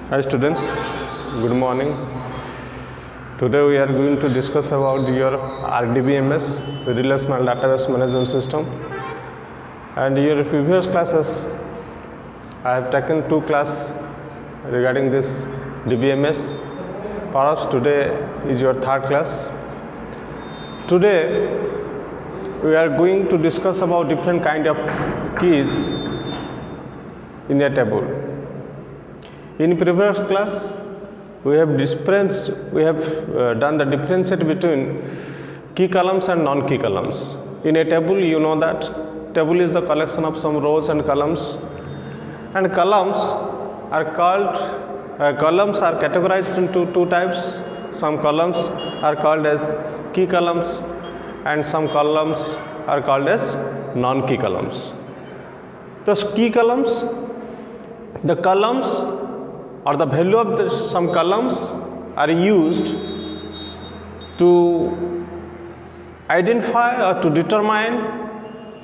Hi students, good morning. Today we are going to discuss about your RDBMS, Relational Database Management System. And your previous classes, I have taken 2 classes regarding this DBMS. Perhaps today is your 3rd class. Today we are going to discuss about different kind of keys in a table. In previous class, we have done the differentiate between key columns and non-key columns. In a table, you know that table is the collection of some rows and columns, and columns are categorized into 2 types. Some columns are called as key columns, and some columns are called as non-key columns. Those key columns, the columns or the value of some columns are used to identify or to determine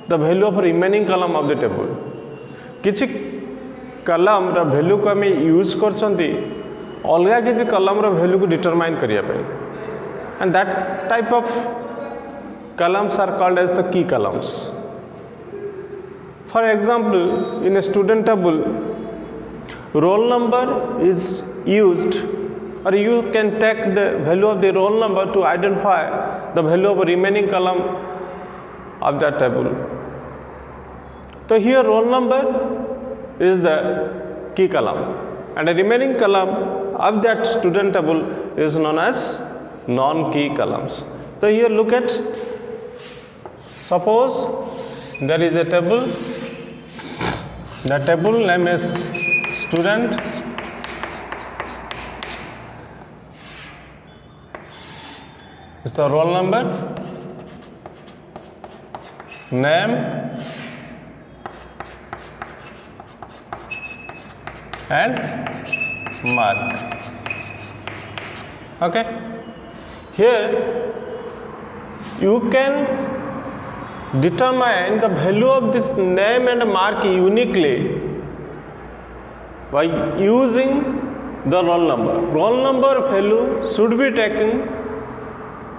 the value of remaining column of the table. किछि column रा value को हमें use करचंती अलगा किछि column रा value को determine करिया पे, and that type of columns are called as the key columns. For example, in a student table, roll number is used, or you can take the value of the roll number to identify the value of a remaining column of that table. So here roll number is the key column, and the remaining column of that student table is known as non-key columns. So here look at, suppose there is a table, the table name is student, is the roll number, name, and mark. Okay, here you can determine the value of this name and mark uniquely by using the roll number. Roll number value should be taken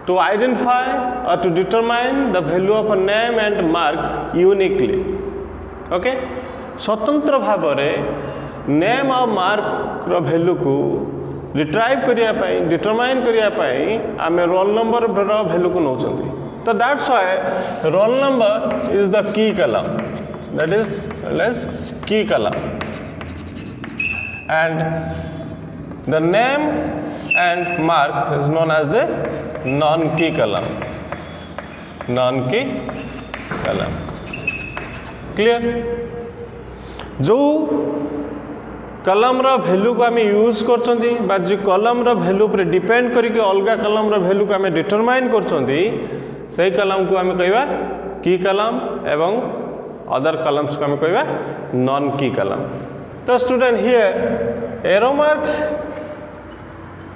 to identify or to determine the value of a name and mark uniquely. Okay, स्वतंत्र Bhavre name और mark रो value को retrieve करिया पाई, determine करिया पाई आमे roll number रो value को नोचंदी. So that's why roll number is the key column, that is less key column, and the name and mark is known as the non-key column. Non-key column. Clear? जो कलम रा value को आम use करचंती बा जो कलम रा वैल्यू पर डिपेंड करके अलगा कलम रा वैल्यू को आम डिटरमाइन करचंती सही कलम को आम कहवा की कलम एवं अदर कलम्स को आम कहवा नॉन की कलम. तो student here arrow mark,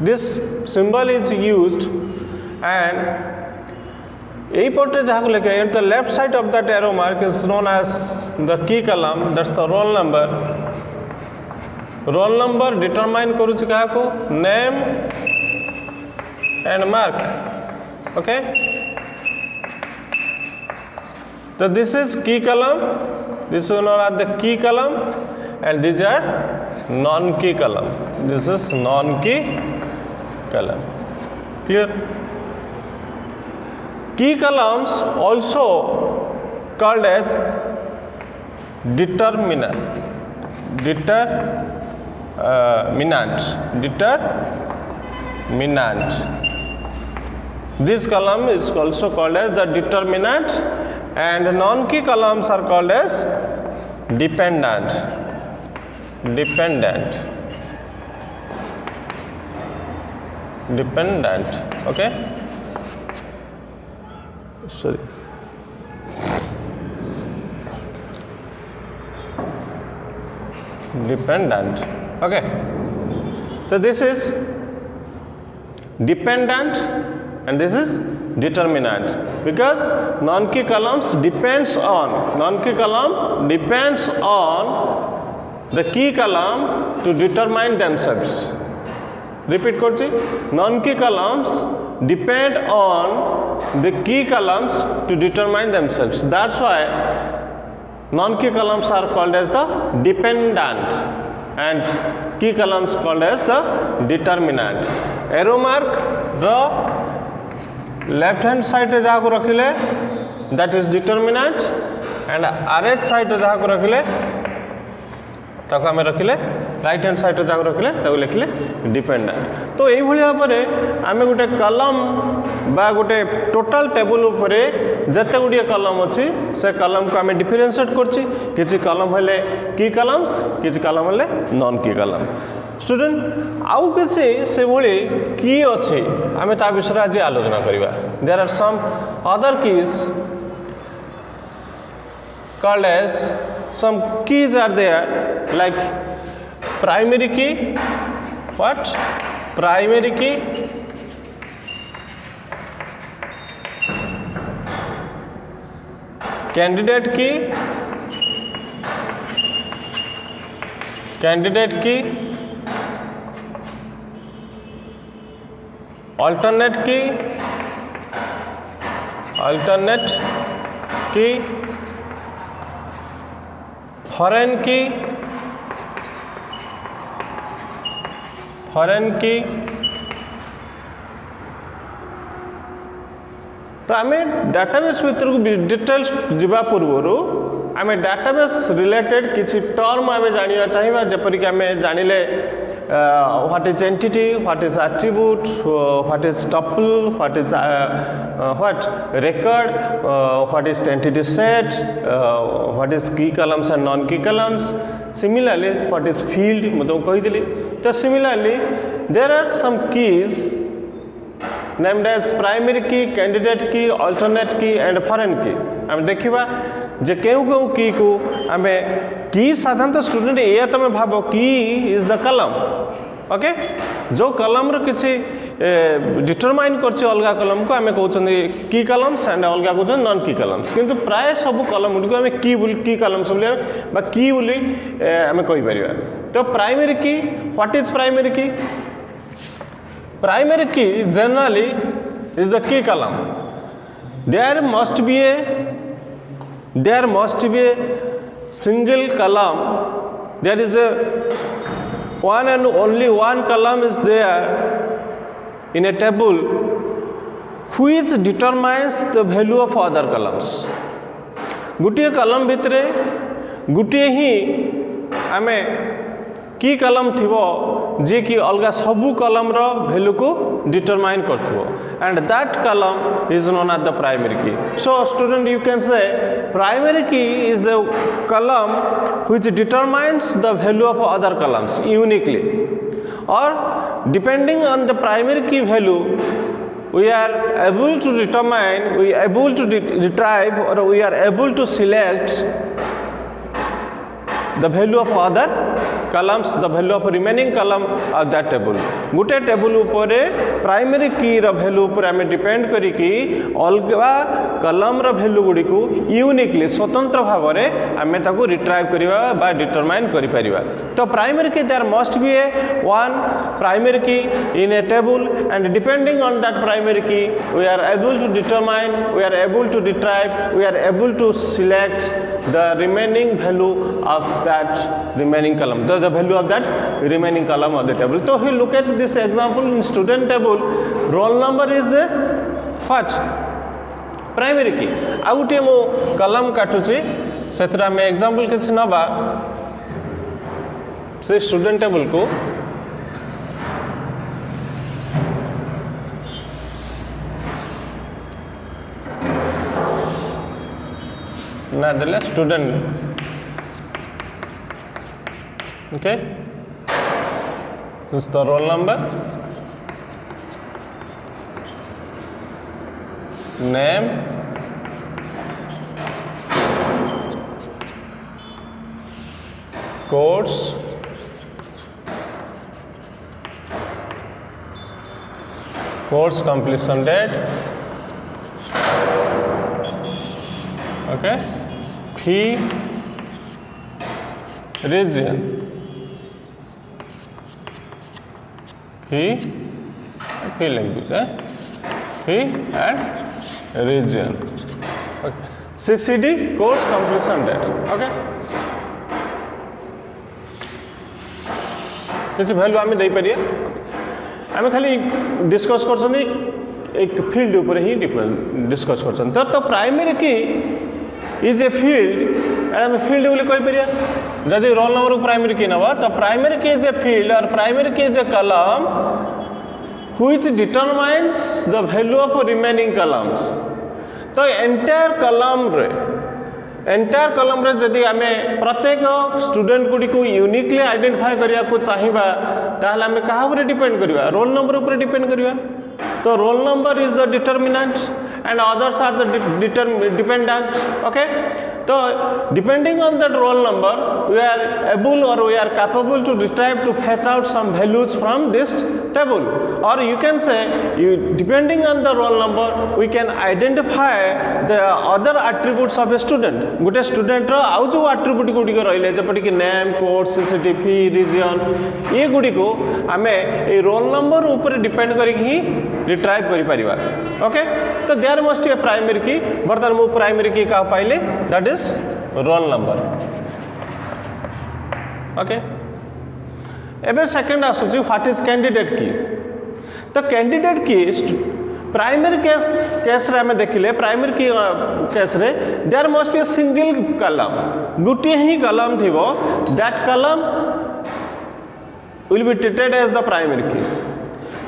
this symbol is used, and ei pote jaha lekha at the left side of that arrow mark is known as the key column, that's the roll number. Roll number determine karuchi kaha ko name and mark. Okay, so this is key column, this is known as the key column, and these are non-key column. This is non-key column. Clear? Key columns also called as determinant. This column is also called as the determinant, and non-key columns are called as dependent. Okay, sorry, dependent. Okay, so this is dependent and this is determinant, because non-key columns depends on the key column to determine themselves. Repeat करछि, non-key columns depend on the key columns to determine themselves. That's why non-key columns are called as the dependent and key columns called as the determinant. Arrow mark the left hand side रे जहाँ को रखिले that is determinant and RH side रे जहाँ को रखिले ताको आमे रखिले right hand side रे जहाँ रखिले ताको लिखिले डिपेंडेंट. तो यही भाई भाव में आमे गोटे कलम बा गोटे टोटल टेबल उपरे जते गुड़िए कलम अच्छी से कलम को आमे डिफरेंशिएट करछि. किछि कलम हेले की कलम्स, किछि कलम हेले नॉन की कलम. स्टूडेंट आउ किछि से भली की अछि आमे ता विषय आज आलोचना करिबा. There are some other keys called as some keys are there like primary key, what? Primary key, candidate key, candidate key, alternate key, alternate key, foreign key, foreign key. तो आम डाटाबेस भितर डिटेल्स जावा पूर्वर आम database related किसी term आम जाना चाहिए जपरिक आम जानिले what is entity, what is attribute, what is tuple, what is what record, what is entity set, what is key columns and non key columns. Similarly, what is field मतलब कही दिली. तो similarly there are some keys named as primary key, candidate key, alternate key and foreign key. आम देखिबा जे केउ केउ की को आमे की साधारणतः स्टूडेंट ये तुम भाव की इज द कलम. ओके जो कलम रो किछि डिटरमाइन करछि अलगा कलम को आमे कहउछन की कलम्स एंड अलगा कहउछन नॉन की कलम्स. किंतु प्राय सब कलम को आमे की कलम्स बोली बा की बोली आमे कहि परिबा. तो प्राइमरी की, व्हाट इज प्राइमरी की? Primary key generally is the key column. There must be a single column. There is a one and only one column is there in a table which determines the value of other columns. गुटिए कलम भितरे गुटिए ही आमे की कलम थिबो जे कि अलगा सबु कलम रो वैल्यू को determine करथबो and that column is known as the primary key. So student, you can say primary key is the column which determines the value of other columns uniquely, or depending on the primary key value we are able to determine, we are able to retrieve, or we are able to select the value of other columns, the value of remaining column of that table. Gute table उपरे primary की रो value ऊपर आमे depend करी कि अलगा कलम रो value गुडी को uniquely स्वतंत्र भाव रे आमे ताको रिट्राइव करिवा बा डिटरमाइन करि परिबा. तो primary key there must be a one primary key in a table and depending on that primary key we are able to determine, we are able to retrieve, we are able to select the remaining value of that remaining column, the value of that remaining column of the table. So we look at this example in student table. Roll number is the what? Primary key. आ गुटे मो कलम काटुची सेतरा में example किसी नबा से student table को ना दिले student. Okay, this is the roll number, name, course, course completion date, okay, fee, region. field language, fee and region. Okay. CCD course completion date. Okay. किसी वैल्यू आम दे पारे आम खाली डिस्कस कर एक फील्ड ऊपर ही डिस्कस कर तो primary key is a field आम फील्ड बोली कहीपर जदि रोल नंबर को प्राइमरी की नवा तो primary key is a field और प्राइमरी की इज ए कलम which determines the value of remaining columns तो एंटायर कलम रे जदि आम प्रत्येक स्टूडेंट गुड़ी को यूनिकली आइडेंटिफाई करने को चाहिए ताहले आम क्या डिपेंड करवा रोल नंबर उपर डिपेंड करवा तो roll number is the determinant and others are the dependent. Okay, so depending on that roll number we are able or we are capable to retrieve to fetch out some values from this table, or you can say depending on the roll number we can identify the other attributes of a student. गोटे student row आउ जो attribute गुडी को रहिले जपटी कि name code सीसीटी फी रीजन ये गुडी को आमे ए रोल नंबर ऊपर डिपेंड करी ही रिट्राइव करि परिबा. ओके, तो there must be a primary key बर्तन मु प्राइमरी की का पाइले that is roll number. Okay, एबे सेकंड आसुची व्हाट इज कैंडिडेट की. तो कैंडिडेट की प्राइमरी केस रे हमें देखिले प्राइमरी की केस रे there must be a single column गुटी ही कलम थिबो दैट कलम will be treated as the primary key.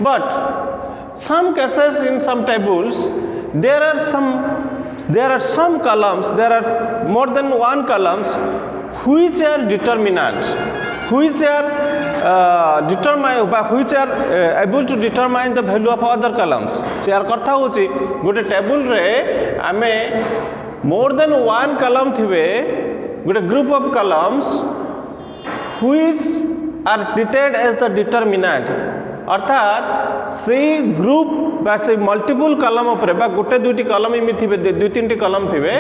But some cases in some tables there are some columns, there are more than one columns which are determinants, which are which are able to determine the value of other columns. So यार कथा होची गोटे table रे आमे more than one column थिबे गोटे group of columns which are treated as the determinant. अर्थात से group बा से मल्टीपल कलम उपरे बा गोटे दुईटी कलम इमी थिबे दुई तीन कलम थिबे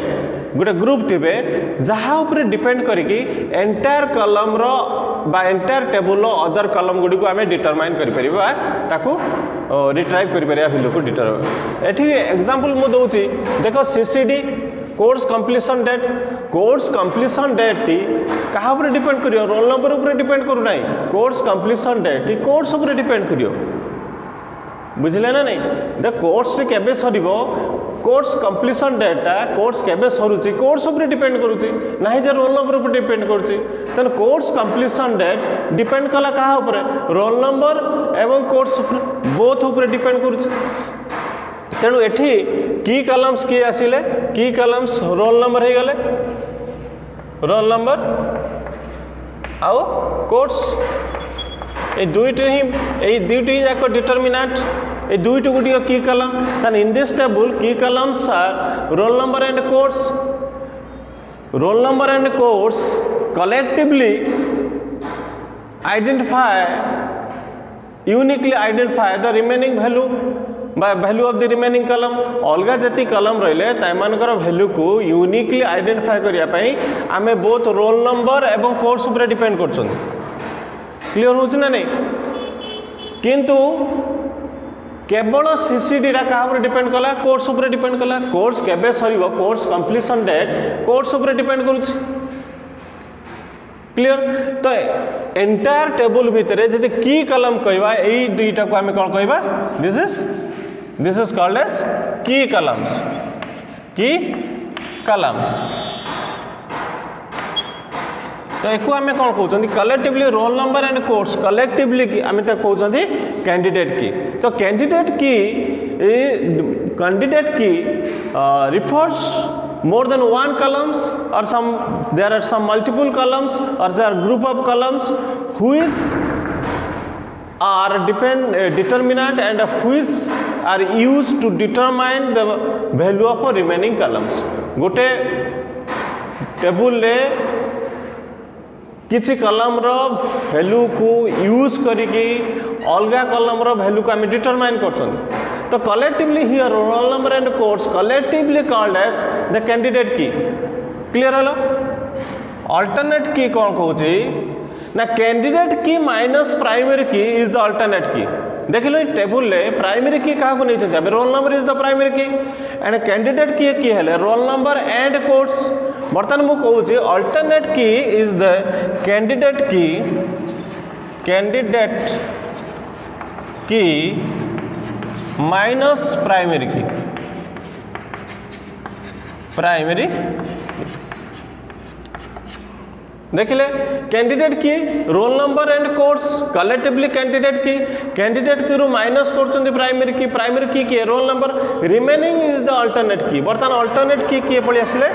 गोटे ग्रुप थिबे जहाँ उपरे डिपेंड करिकी एंटायर कलम रो बा एंटायर टेबल रो अदर कलम गुडी को आमे डिटरमाइन करि परिबा ताकू रिट्राइव करि परिबा वैल्यू को डिटर. एठी एग्जांपल मु दोची देखो सीसीडी course completion date. Course completion date टी कहाँ पर डिपेंड करियो रोल नंबर ऊपर डिपेंड करू नाही. कोर्स कंप्लीशन डेट टी कोर्स ऊपर डिपेंड करियो बुझले ना नहीं. द कोर्स रे केबे सरीबो कोर्स कंप्लीशन डेटा कोर्स केबे सरुची कोर्स ऊपर डिपेंड करूची नाही जे रोल नंबर ऊपर डिपेंड करूची. तन कोर्स कंप्लीशन डेट डिपेंड कला कहाँ ऊपर रोल नंबर एवं कोर्स ऊपर बोथ ऊपर डिपेंड करूची. तेणु एठी की कलम्स किए आसिले की कलम्स रोल नंबर हो गले रोल नंबर आउ कोर्स ए दुईटी जाक डिटरमिनेंट ए दुईटी गुडी की column then in this table की columns are roll number and course. Roll number and course collectively uniquely identify the remaining value by value of the remaining column. अलगा जति कलम रहिले ताइमानकर वैल्यू को यूनिकली आइडेंटिफाई करिया पई आमे बोथ रोल नंबर एवं कोर्स ऊपर डिपेंड करछन. क्लियर होछ ना नहीं. किंतु केवल सीसीडी रा कहा ऊपर डिपेंड कला कोर्स ऊपर डिपेंड कला. कोर्स केबे सरीबो कोर्स कंप्लीशन डेट कोर्स ऊपर डिपेंड करूछ. क्लियर. तो एंटायर टेबल भितर जदि की कलम कहवा एई दुईटा को आमे कोन कहवा this is called as key columns. Key columns. तो एको आमे कोन कहउछन collectively roll number and course collectively आमे त कहउछन कैंडिडेट की. तो कैंडिडेट की refers more than one columns or there are some multiple columns or there are group of columns which are determinant and which are used to determine the value of remaining columns. गोटे table रे किसी कलम रो value को use करिकी अलगा कलम रो value को आम डिटरमाइन करछन. तो collectively here roll number and course collectively called as the candidate key. Clear हलो. अल्टरनेट की कौन कहूची ना candidate key minus primary key is the alternate key देख लो टेबुल ले प्राइमरी की क्या को नहीं अबे roll number is the primary की एंड कैंडिडेट की है रोल नंबर एंड कोर्स बर्तमान मु कहूँ अल्टरनेट की is the candidate key minus primary देखिले कैंडिडेट की role number and course collectively candidate की रू माइनस कर प्राइमरी की roll number remaining is the alternate की बर्तमान अल्टरनेट की किए पड़ी आसिले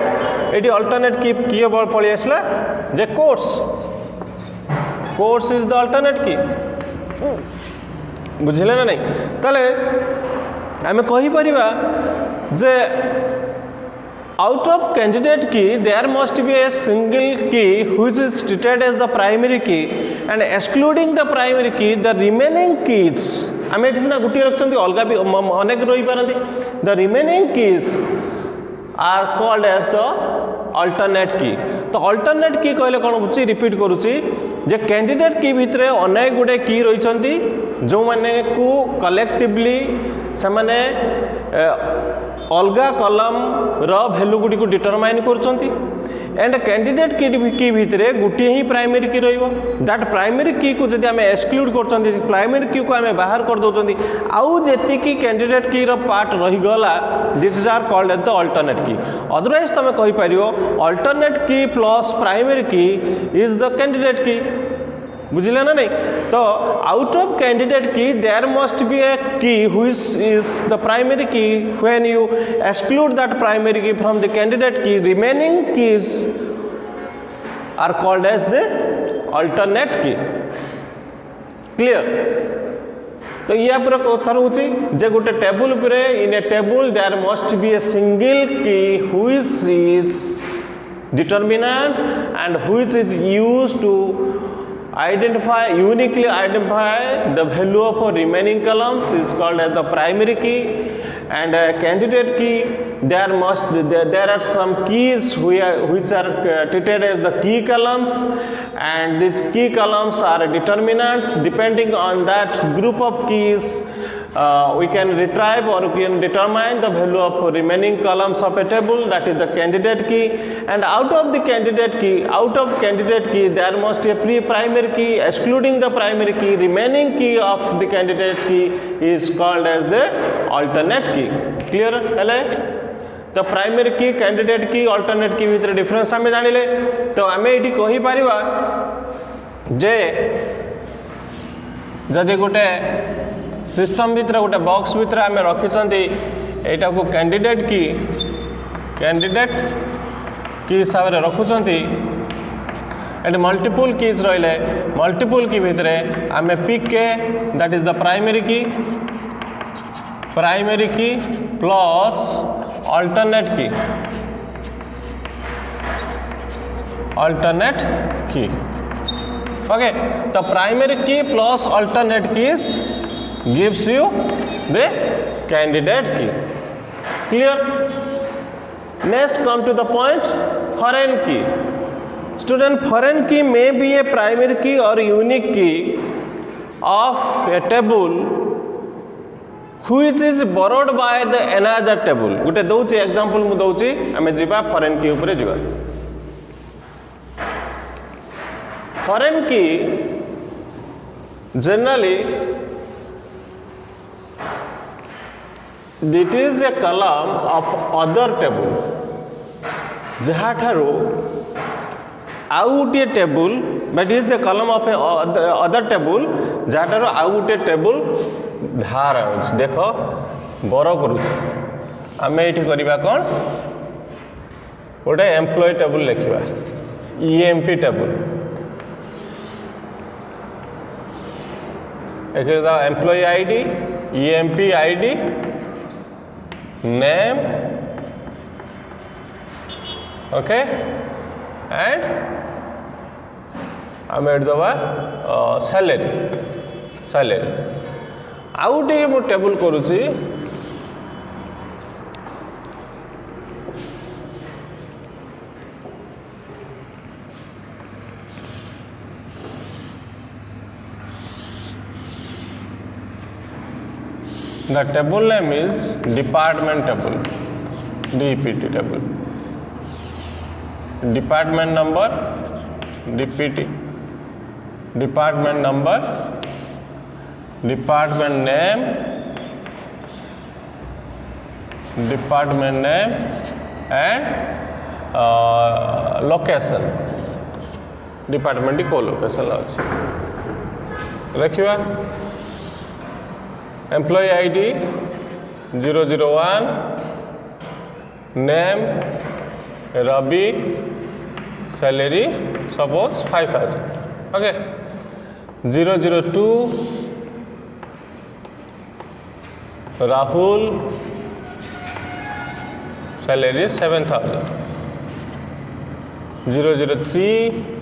एटी अल्टरनेट की किए पड़ी आसिला जे कोर्स इज द अल्टरनेट की बुझिले ना नहीं ताले आमे कहि परिबा जे out of candidate key there must be a single key which is treated as the primary key and excluding the primary key the remaining keys आमे एठी ना गुटी रखछंती अलगा भी अनेक रही पारंती the remaining keys are called as the alternate key तो alternate key कहले कोन बुची रिपीट करूची जे कैंडिडेट की भितरे अनेक गुडे की रहिछंती जो माने को कलेक्टिवली से माने अलगा कलम वैल्यू गुडी को डिटरमाइन करछंती एंड कैंडिडेट की भितरे गोटे ही प्राइमरी की रहिबो दैट प्राइमरी की को जदि हमें एक्सक्लूड करछंती प्राइमरी की को हमें बाहर कर दोछंती आउ जेति की कैंडिडेट की रो पार्ट रही गला this is are called as the alternate key otherwise तमे कहि परियो alternate key plus primary key is the candidate key बुझिले ना नहीं तो out of candidate key there must be a key which is the primary key when you exclude that primary key from the candidate key remaining keys are called as the alternate key clear तो या पूरा कथा रहउची जे गोटे table ऊपर in a table there must be a single key which is determinant and which is used to uniquely identify the value of a remaining columns is called as the primary key and a candidate key there are some keys which are treated as the key columns and these key columns are determinants depending on that group of keys we can retrieve or we can determine the value of remaining columns of a table that is the candidate key and out of candidate key there must be a primary key excluding the primary key remaining key of the candidate key is called as the alternate key clear hele तो primary की candidate की alternate की भीतर difference आमे जानिले तो आमे एठी कहि परिबा जे जदि गोटे सिस्टम भीतर गोटे बॉक्स भीतर आमे रखी एटा को कैंडिडेट की हिसाब से रखुचंती एंड मल्टीपल कीज रहिले मल्टीपल की भीतर आमे पिक के दैट इज द प्राइमरी की प्लस अल्टरनेट की ओके तो प्राइमरी की plus alternate keys gives you the candidate key clear next come to the point foreign key student foreign key may be a primary key or unique key of a table which is borrowed by the another table Gute दउची example मु दउची हमें जिबा foreign key ऊपर जिबा foreign key generally it is a column of other table जहाँ ठारो आउ गोटे table but is the कलम of other table जहाँ ठारो आउ गोटे टेबुल धार देख बर करूँ आम ये करवा कौन गोटे एम्प्लॉय टेबुल लिखा EMP table employee ID EMP ID name okay and आम एट दबा सैलरी आउ टे मु टेबुल करुची The table name is department table, DPT table. Department number, DPT. Department number, department name, and location. Department को location अच्छी रखिए. Employee ID 001, name Ravi, salary suppose 5,000. Okay. 002 Rahul, salary 7,000. 003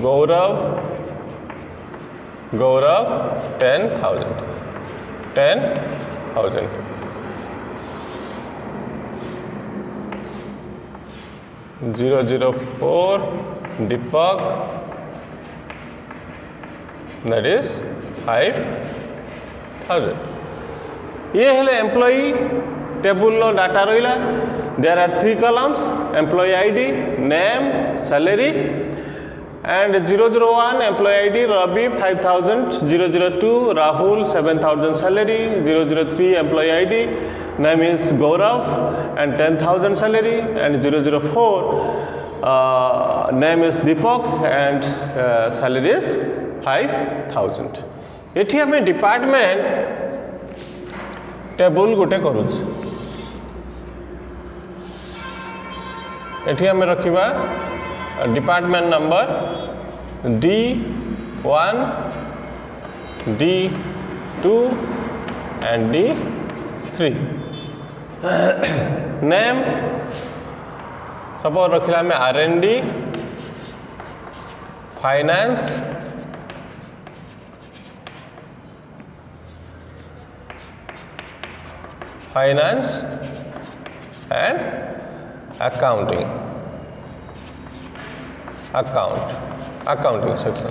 Gaurav 10,000. 10,000. 004 Deepak, that is 5,000. ये हेले employee table लो data रहिला. There are 3 columns: employee ID, name, salary. And 001 employee ID Ravi 5,000, 002 Rahul 7,000 salary, 003 employee ID name is Gaurav and 10,000 salary, and 004 name is Deepak and salary is 5,000. एठी हमें department table गोटे करूँ. एठी हमें रखिबा department number D1, D2 and D3. Name suppose रखिला में R&D, finance, and accounting. Accounting section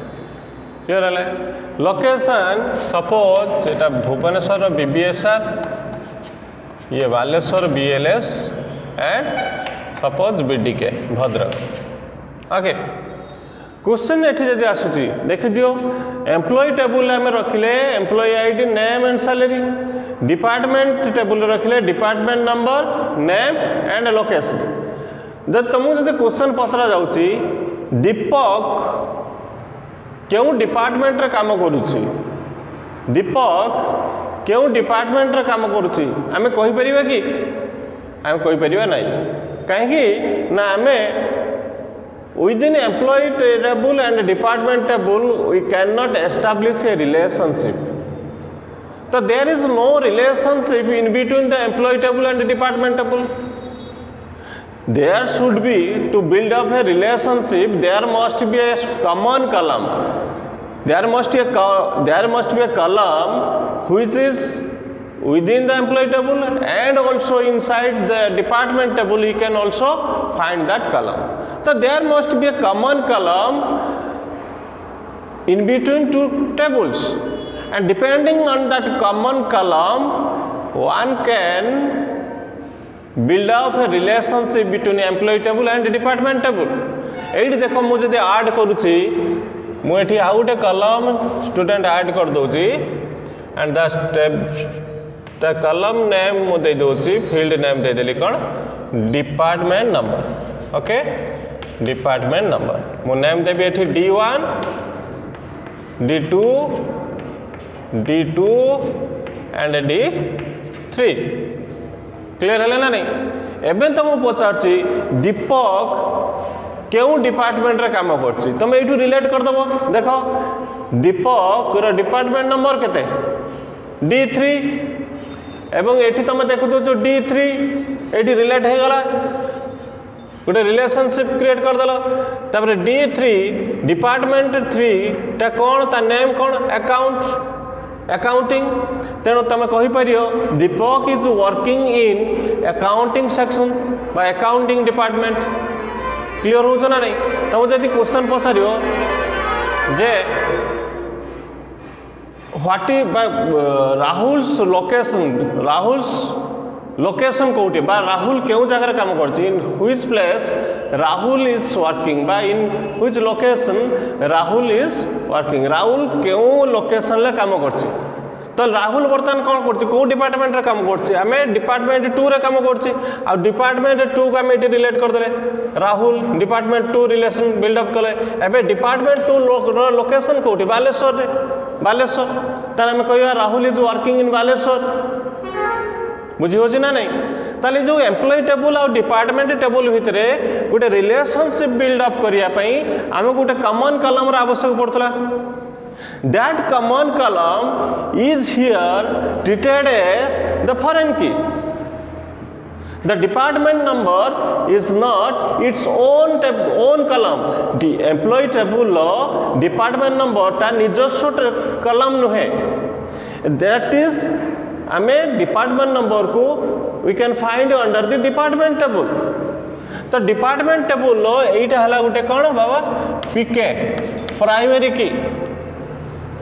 clear है. लोकेशन सपोज एटा भुवनेश्वर BBSR, ये Baleswar BLS and suppose BDK Bhadrak. Okay. Question एठी जदि आसुची देखि दियो. एम्प्लॉई टेबुल में रखिले employee ID, name and salary. Department table रखिले department number, name and location. जब तुमको जब क्वेश्चन पचरा जाउची दीपक क्यों डिपार्टमेंट रे काम करुची, दीपक क्यों डिपार्टमेंट रे काम करुची, आमे कहि परिबा कि? आमे कहि परिबा नै. काहेकि ना आमे within employee table and department table we cannot establish a relationship. So there is no relationship in between the employee table and the department table. There should be, to build up a relationship, there must be a common column. There must be a column which is within the employee table, and also inside the department table you can also find that column. So there must be a common column in between two tables, and depending on that common column one can build up a relationship between employee table and department table. एठी देखो मु जदि add करूची, मु एठी आउ गोटे कलम स्टूडेंट ऐड कर दोची, एंड द कलम नेम मु दे दोची, फील्ड नेम दे देली कोन department number. Okay. Department number मु नेम देबी एठी D1, D2, D2 and D3. Clear है ना नहीं? एबे तो मु पचारची दीपक क्यों डिपार्टमेंट रे काम करची, तुम एठू रिलेट कर दबो. देखो दीपक रो डिपार्टमेंट नंबर केते D3, एवं एठी तुम देखु दो D3 एठी रिलेट हे गला, गोटे रिलेशनशिप क्रिएट कर दलो. तापर D3 डिपार्टमेंट 3 ता कोन, ता नेम कोन, अकाउंटिंग. तेणु तुम कहीपर Deepak is working in accounting section बा अकाउंटिंग डिपार्टमेंट. क्लियर हो ना नहीं? तुम जब क्वेश्चन पचार जे व्हाट इज राहुल्स लोकेशन कोठी बा राहुल केउ जगह काम करछि in which place Rahul is working बा in which location Rahul is working Rahul केउ लोकेशन ले काम करछि तो राहुल बर्तमान कौन करछि को डिपार्टमेंट रे काम करछि आमे डिपार्टमेंट 2 रे काम करछि आ डिपार्टमेंट 2 को आमे इटी रिलेट कर देले Rahul department 2 relation build up कले एबे डिपार्टमेंट 2 लोकेशन कोठी बालेश्वर रे बालेश्वर तार आमे कहया Rahul is working in Baleswar बुझी होछि ना नहीं ताले जो एम्प्लॉय टेबल और डिपार्टमेंट टेबल भितरे गोटे रिलेशनशिप बिल्ड अप करिया पई आमे गोटे कॉमन कॉलम रा आवश्यक पड़तला that common column is here treated as the foreign key the department number is not its own column the employee table lo department number ta nijosho column nuhe that is ame department number ko we can find under the department table तो department table lo eita hala gote kon baba pk primary key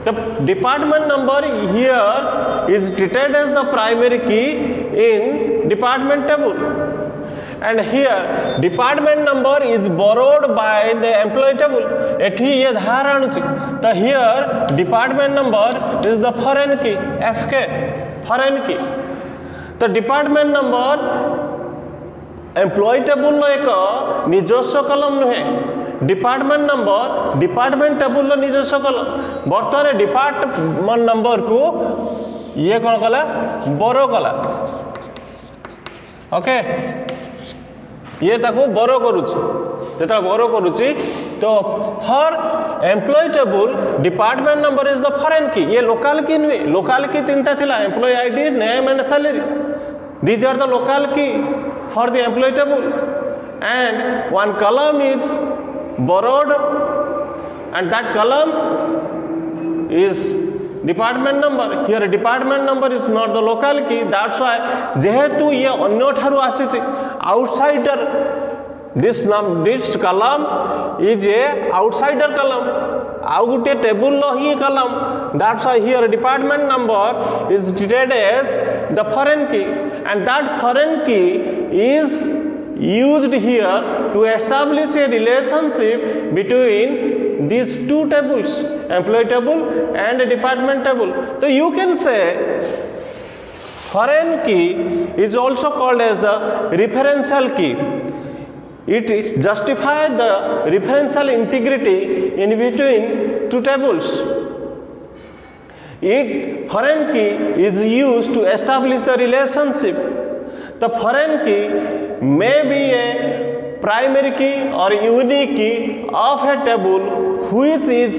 the department number here is treated as the primary key in department table and here department number is borrowed by the employee table ethi ye dhar anuchi तो here department number is the foreign key fk foreign key तो department number employee table लो एक निजस्व कलम नुहे department number department table निजस्व कलम बर्तमान department number को ये कौन कला बोरो कला ओके ये ताको बोरो करूची जेता बोरो करूची तो for employee table department number is the foreign key ये लोकल की नुहे लोकल की तीनटा थिला employee ID name and salary these are the local key for the employee table and one column is borrowed and that column is department number here department number is not the local key that's why jehetu ye onyo tharu asichi outsider this column is a outsider column आउ गोटे table लो ही column that's why here department number is treated as the foreign key and that foreign key is used here to establish a relationship between these two tables employee table and department table so you can say foreign key is also called as the referential key it justifies the referential integrity in between two tables foreign key is used to establish the relationship the foreign key may be a primary key or unique key of a table which is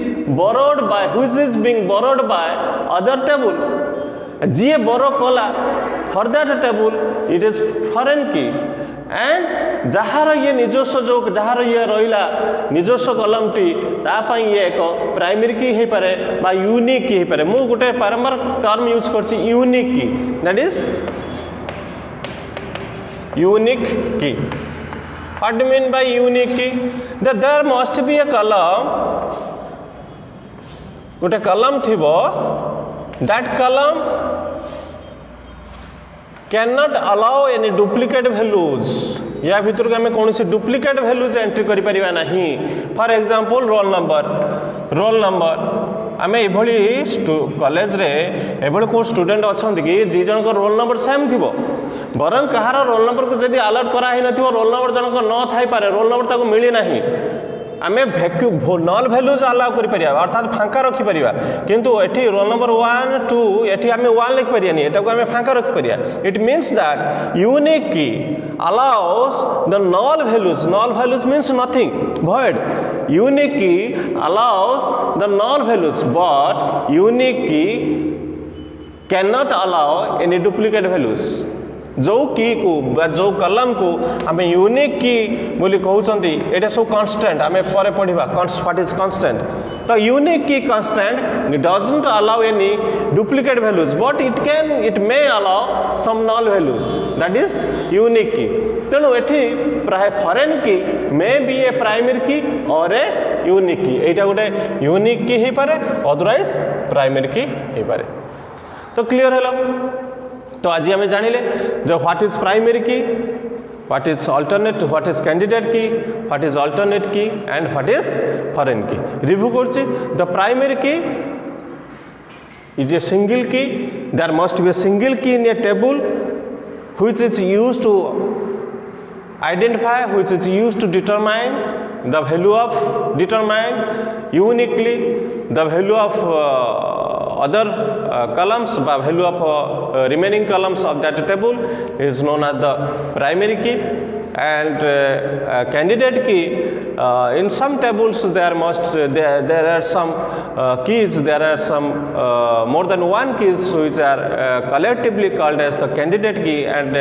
being borrowed by other table जी borrow कला for that table it is foreign key and जहार ये निजस्व जो जहार ये रहिला निजस्व कलम T ता पई ये एक प्राइमरी की हे पारे बा यूनिक की हे पारे मु गोटे बारंबार टर्म यूज करछि यूनिक की दैट इज यूनिक की what do mean by unique की दैट देयर मस्ट बी ए कलम गोटे कलम थिबो दैट कलम cannot allow any duplicate values या भीतर के हमें कौन सी डुप्लिकेट वैल्यूज एंट्री करि परिबा नाही फॉर एग्जांपल रोल नंबर आमे एभली कॉलेज रे एभली को स्टूडेंट अछंती कि जी जन को रोल नंबर सेम थिबो बरं कहार रोल नंबर को जदी अलर्ट करा ही नथिबो रोल नंबर जन को न थाई पारे रोल नंबर ताको मिली नाही आमे नल भैल्यूज अलाउ करि परिया अर्थात फांका रखि परिया किंतु एठी रोल नंबर 1 2 एठी आमे 1 लिख परियानी एटा को आमे फांका रखि परिया इट मीन्स दैट यूनिक की allows the null values means nothing void unique key allows the null values but unique key cannot allow any duplicate values जो की को जो कलम को आम यूनिक की बोली कहते ये सब कांस्टेंट आम पर पढ़ा व्हाट इज कांस्टेंट तो unique key constant doesn't allow any duplicate values but it may allow some null values that is unique key तेणु एठी प्राय फॉरेन की मे बी ए प्राइमरी की और ए यूनिक की एटा गोटे यूनिक की ही पारे अदरवाइज प्राइमरी की ही पारे। तो क्लियर है तो आज आम जानिले जो व्हाट इज प्राइमरी की, what is alternate, what is candidate की, व्हाट इज अल्टरनेट की एंड व्हाट इज फॉरेन की। रिव्यू करछि द प्राइमरी की is a single key. There must be a single key in a table which is used to identify, which is used to determine the value of, determine uniquely the value of other columns, by value of remaining columns of that table is known as the primary key. And candidate key, in some tables there are some keys, there are some more than one keys which are collectively called as the candidate key, and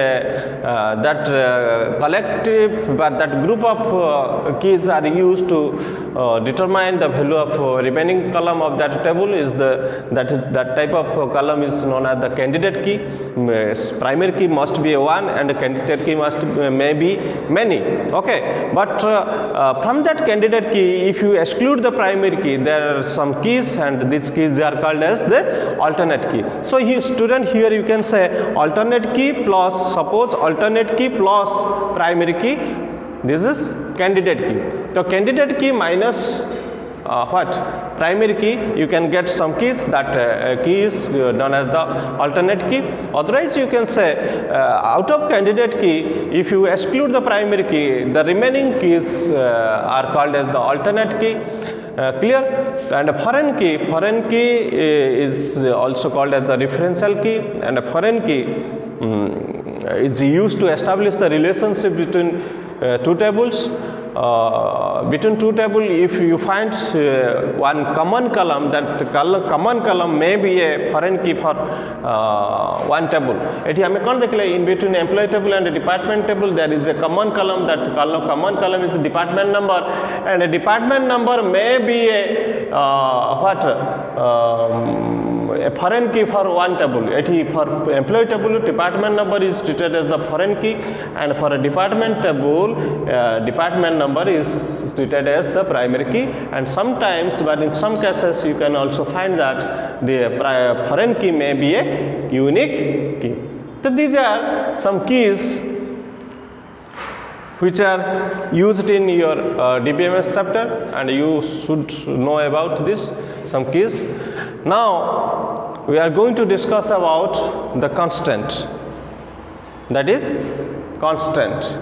that collective, but that group of keys are used to determine the value of remaining column of that table is that type of column is known as the candidate key. Primary key must be one and the candidate key must may be many, okay, but from that candidate key, if you exclude the primary key, there are some keys and these keys are called as the alternate key. So you student, here you can say alternate key plus, suppose alternate key plus primary key, this is candidate key. So candidate key minus what primary key, you can get some keys, that key is known as the alternate key. Otherwise you can say out of candidate key, if you exclude the primary key, the remaining keys are called as the alternate key. Clear? And foreign key is also called as the referential key, and a foreign key is used to establish the relationship between two tables. Between two tables, if you find one common column, that common column may be a foreign key for one table. एठी हमें कौन देखले, in between employee table and department table there is a common column, that common column is department number, and a department number may be a foreign key for one table. एठी for employee table department number is treated as the foreign key, and for a department table department number is treated as the primary key. And sometimes, but in some cases you can also find that the foreign key may be a unique key. So these are some keys which are used in your DBMS chapter, and you should know about this, some keys. Now we are going to discuss about the constant, that is constant.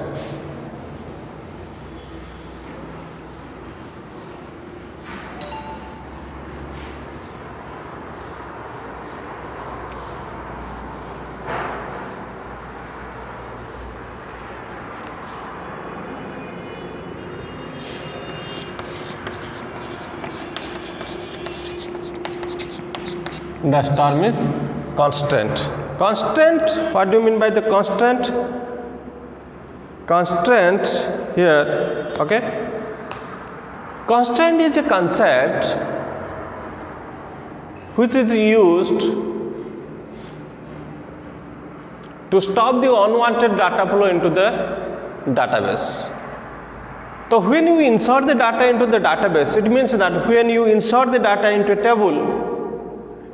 The term is constant. Constant, what do you mean by the constant? Constant here, okay, constant is a concept which is used to stop the unwanted data flow into the database. So when you insert the data into the database, it means that when you insert the data into a table,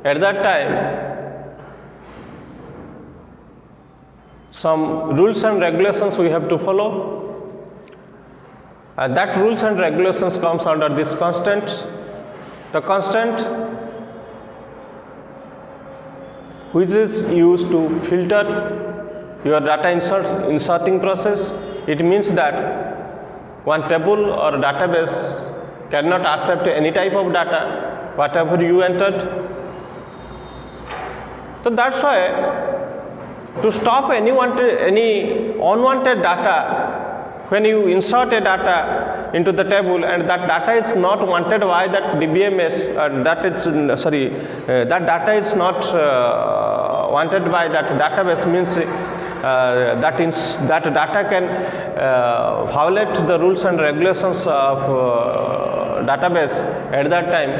at that time some rules and regulations we have to follow, and that rules and regulations comes under this constant. The constant which is used to filter your data inserting process. It means that one table or database cannot accept any type of data whatever you entered. So that's why to stop any unwanted data, when you insert a data into the table and that data is not wanted by that DBMS, that data is not wanted by that database, means that data can violate the rules and regulations of database. At that time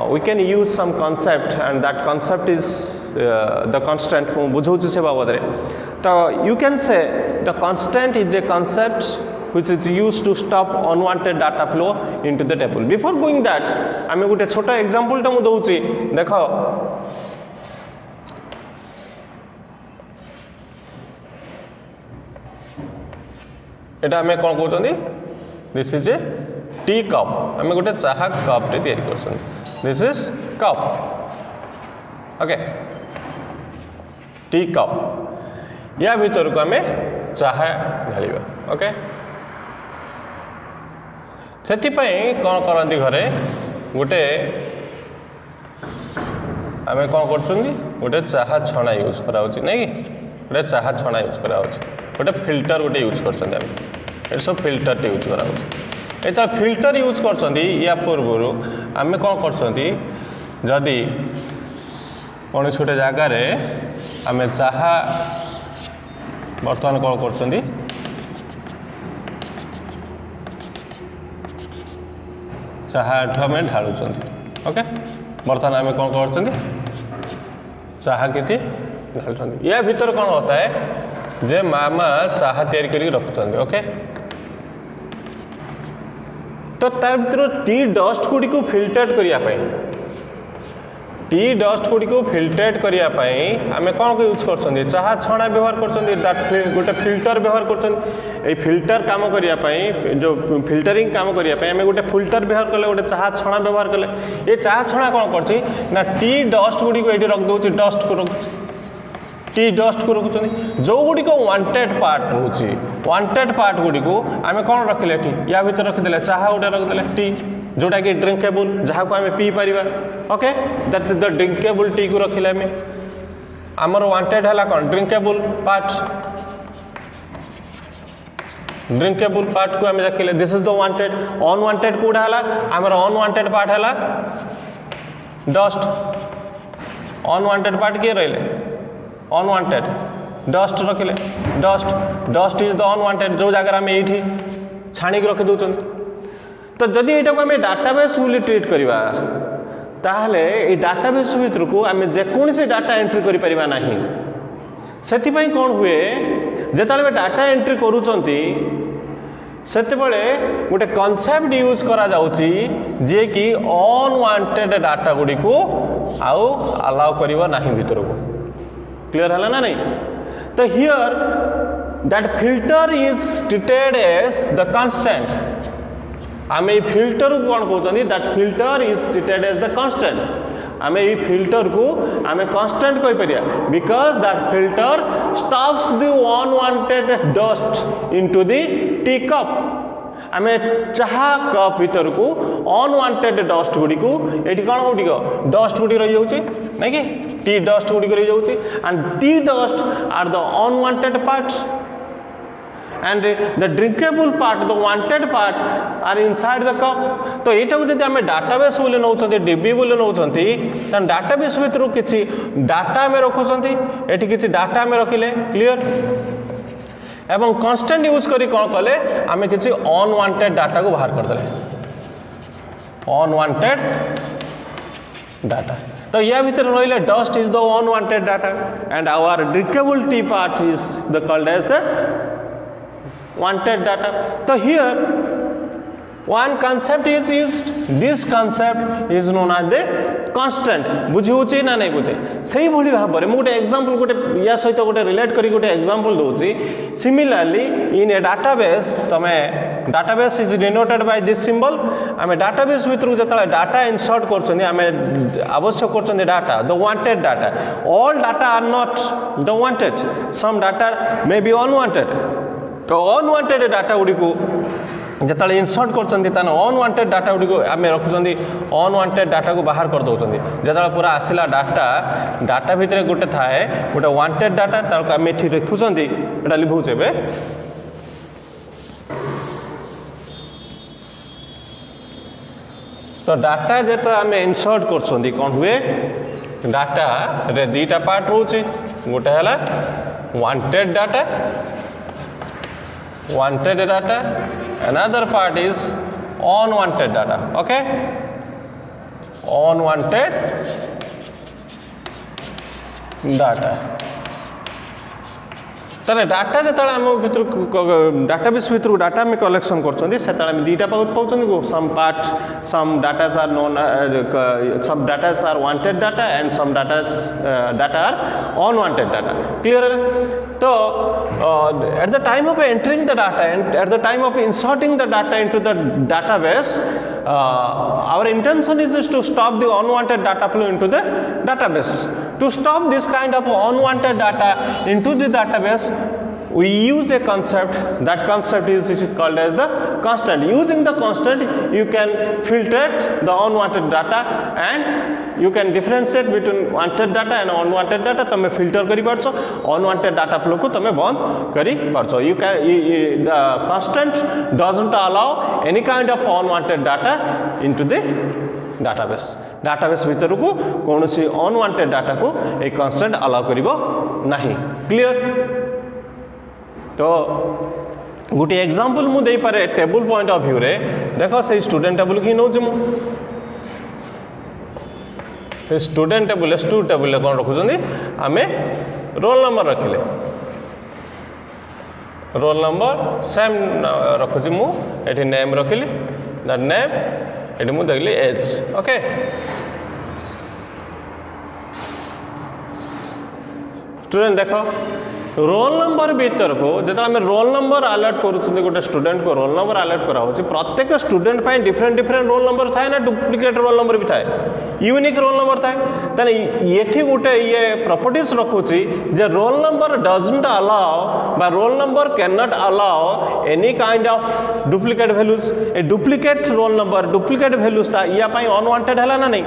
we can use some concept, and that concept is the constant. ମୁଁ ବୁଝଉଛି ସେ ବାବଦରେ। ତ तो you can say the constant is a concept which is used to stop unwanted data flow into the table. Before going that आमे गोटे छोटा example टा मु दउची देखो एटा आमे कोन कहउछंदी this is a tea cup आमे गोटे चाहा कप टे तयारी करछन this is cup okay tea cup या भीतर को आमे चाहा ढालिबा ओके ସେଥିପାଇଁ କ'ଣ କରନ୍ତି ଘରେ ଗୋଟେ ଆମେ କ'ଣ କରୁଛନ୍ତି ଗୋଟେ ଚାହା ଛଣା ୟୁଜ୍ କରାହେଉଛି ନାଇଁ କି ଗୋଟେ ଚାହା ଛଣା ୟୁଜ୍ କରାହେଉଛି ଗୋଟେ ଫିଲ୍ଟର ଗୋଟେ ୟୁଜ୍ କରୁଛନ୍ତି ଆମେ ଏଠି ସବୁ ଫିଲ୍ଟରଟେ ୟୁଜ୍ କରାହେଉଛି ଯେତେବେଳେ ଫିଲ୍ଟର ୟୁଜ୍ କରୁଛନ୍ତି ୟା ପୂର୍ବରୁ ଆମେ କ'ଣ କରୁଛନ୍ତି ଯଦି କୌଣସି ଗୋଟେ ଜାଗାରେ ଆମେ ଚାହା ବର୍ତ୍ତମାନ କ'ଣ କରୁଛନ୍ତି चाहा आमे ढालुंट ओके बर्तमान आम कौन कर चाहा कि ढालुंट या भीतर कौन होता है जे मामा चाहा तैयारी करके रखुंट ओके तो तार भीतर टी डस्ट गुड़ी को फिल्टर करने टी डस्ट गुड़ी को फिल्टर करने आम कौन यूज कर चाहा छणा व्यवहार कर गोटे फिल्टर व्यवहार कर फिल्टर काम करने जो फिल्टरिंग काम करने आम गोटे फिल्टर व्यवहार कले गोटे चाहा छणा व्यवहार कले ये चाहा छणा कौन कर टी डस्ट गुड़ी को ये रखिदे डस्ट को रखुच्छी टी डस्ट को रखुच्च जो गुड़िक वांटेड पार्ट रोचे वांटेड पार्ट गुड़ी को आम कौन रखिले या भीतर रखिदे चाहा गोटे रखिदे टी जोटा कि ड्रिंकेबल जहाँ को आम पी पार okay that is the drinkable tea को रखिले आमर वांटेड है कौन ड्रिंकेबल पार्ट ड्रिंकेबल पार्ट को आम देखिले this is the wanted unwanted कौटा है आमर अनवांटेड पार्ट है डस्ट अनवांटेड पार्ट किए रही अनवांटेड डस्ट रखिले डस्ट इज द अनवांटेड जो जगह आम ये छाणिक रखी दौरान तो जदि यहाँ को आम डाटाबेस बोली ट्रीट करवा ताहले ये डाटाबेस भीतर को आम जेकोसी डाटा एंट्री कर पारिबा नहीं सेतिपई कौन हुए जेताले डाटा एंट्री करूचंती सेतेबेले गोटे कॉन्सेप्ट यूज करा जाउची जे कि अनवांटेड डाटा गुडी को आउ अलाउ करिवो नाही भीतर को क्लियर हला ना नहीं तो here that filter is treated as the constant आम ये फिल्टर को कौन कहते that filter is treated as the constant आम ये फिल्टर को आम कांस्टेंट कहि परिया because that filter stops the unwanted dust into the tea cup आम चाहा कप भीतर को अनवांटेड डस्ट गुड़ी को ये कौन गुड़िक डस्ट गुड़ी रही जाऊँगी ना कि टी डस्ट गुड़ी रही जाऊँगी and tea dust are the unwanted part and the drinkable part the wanted part are inside the cup तो एटा को जदि आम डाटाबेस बोले नौचंती डीबी बोले नौचंती तन डाटाबेस भीतर किछि डाटा में रखुचंती एठी किछि डाटा में रखिले क्लियर एवं कांस्टेंट यूज करी कोन कले आमे किछि अनवांटेड डाटा को बाहर कर देले अनवांटेड डाटा तो या भीतर रहिले dust is the unwanted data and our drinkable tea part is the called as the wanted data so here one concept is used this concept is known as the constant बुझी होची ना नहीं बुझे सही भली भाव रे मु गोटे एग्जांपल गोटे या सहित गोटे रिलेट करी गोटे एग्जांपल दोची सिमिलरली इन ए डाटाबेस तमे database is denoted by this symbol आमे डाटाबेस भीतर जतले डाटा इंसर्ट करछनी आमे आवश्यक करछनी data the wanted data all data are not the wanted some data may be unwanted तो अनवांटेड डाटा गुड़ी को जिते इनसर्ट कर अनवांटेड डाटा गुड़ी को आम रखुच्च अनवांटेड डाटा को बाहर कर दौरान जो पूरा आसला डाटा डाटा भितर गोटे थाए गोटे वांटेड डाटा तार आम ये रखुच्च एटा लिभुचे तो डाटा जो आम इनसर्ट कर कौन हुए डाटा रे दीटा पार्ट रोचे गोटे है wanted data wanted data another part is unwanted data okay unwanted data ताले डाटा जो आम भर डाटाबेस भर डाटा आम कलेक्शन कर दुईटा पाँच some part some datas are known some datas are wanted data and some data are unwanted data clear है तो at the time of entering the data and at the time of inserting the data into the database our intention is to stop the unwanted data flow into the database. To stop this kind of unwanted data into the database, we use a concept. That concept is called as the constant. Using the constant, you can filter the unwanted data and you can differentiate between wanted data and unwanted data. तमे filter करी पारछो unwanted data flow को तमे बंद करी पारछो. You can the constant doesn't allow any kind of unwanted data into the database. Database भितर को कौन सी unwanted data को एक constant allow करिबो नहीं. Clear? तो गोटे एग्जांपल मु दे पारे टेबल पॉइंट ऑफ व्यू रे देखो से स्टूडेंट टेबल की नौ मु स्टूडेंट टेबल स्टूडेंट टेबल कौन रखुछंदी आमे रोल नंबर रखिले रोल नंबर सेम रखुछि मु एठी नेम रखिली दैट नेम एठी मु देखली एज ओके स्टूडेंट देखो रोल नंबर भीतर को जो आम रोल नंबर अलर्ट कर गोटे स्टूडेंट को रोल नंबर अलर्ट करा प्रत्येक स्टूडेंट पे डिफरेंट डिफरेंट रोल नंबर थाए ना डुप्लिकेट रोल नंबर भी थाए यूनिक रोल नंबर थाए ताने ये गोटे ये प्रॉपर्टीज रखुची जे रोल नंबर डजंट अलाउ बा roll number can not allow any kind of duplicate values a duplicate roll number duplicate values ता या पाई अनवांटेड है ना नहीं